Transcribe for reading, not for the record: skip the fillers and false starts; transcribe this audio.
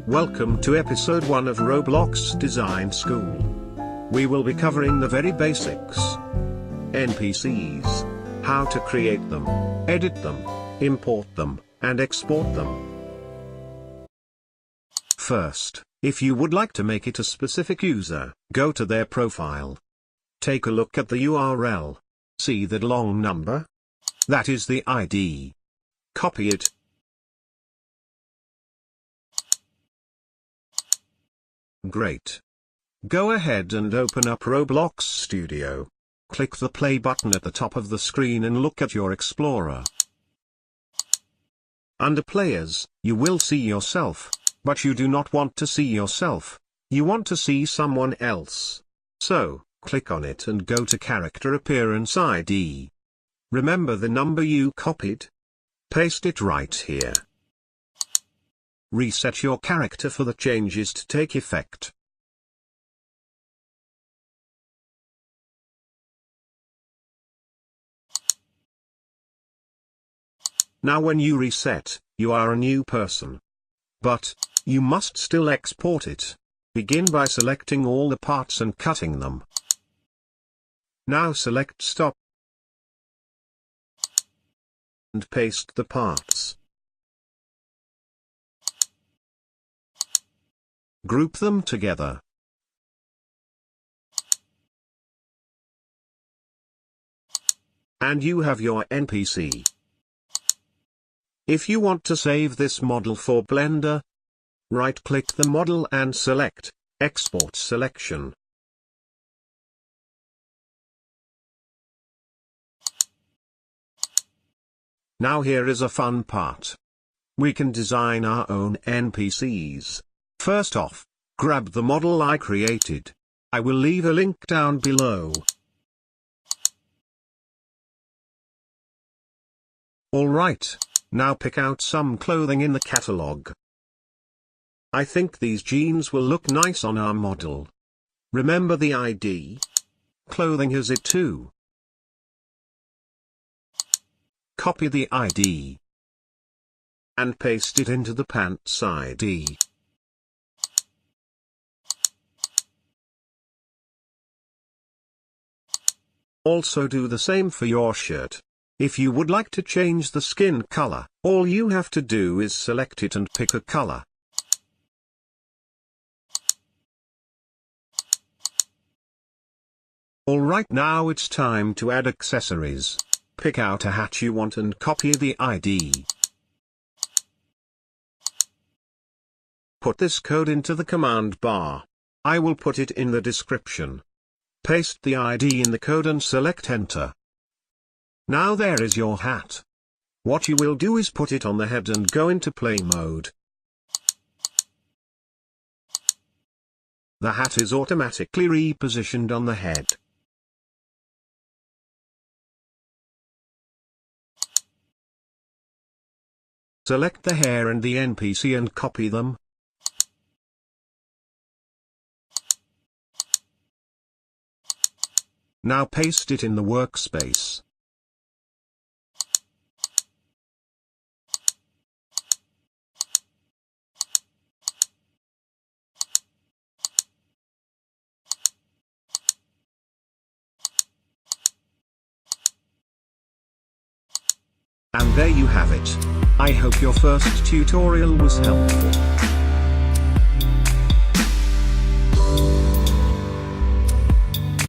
Welcome to episode 1 of Roblox Design School. We will be covering the very basics. NPCs. How to create them, edit them, import them, and export them. First, if you would like to make it a specific user, go to their profile. Take a look at the URL. See that long number? That is the ID. Copy it. Great. Go ahead and open up Roblox Studio. Click the play button at the top of the screen and look at your Explorer. Under Players, you will see yourself, but you do not want to see yourself. You want to see someone else. So, click on it and go to Character Appearance ID. Remember the number you copied? Paste it right here. Reset your character for the changes to take effect. Now when you reset, you are a new person. But, you must still export it. Begin by selecting all the parts and cutting them. Now select Stop. And paste the parts. Group them together. And you have your NPC. If you want to save this model for Blender, right-click the model and select Export Selection. Now here is a fun part. We can design our own NPCs. First off, grab the model I created. I will leave a link down below. Alright, now pick out some clothing in the catalog. I think these jeans will look nice on our model. Remember the ID? Clothing has it too. Copy the ID and paste it into the pants ID. Also do the same for your shirt. If you would like to change the skin color, all you have to do is select it and pick a color. Alright, now it's time to add accessories. Pick out a hat you want and copy the ID. Put this code into the command bar. I will put it in the description. Paste the ID in the code and select Enter. Now there is your hat. What you will do is put it on the head and go into play mode. The hat is automatically repositioned on the head. Select the hair and the NPC and copy them. Now paste it in the workspace. And there you have it. I hope your first tutorial was helpful.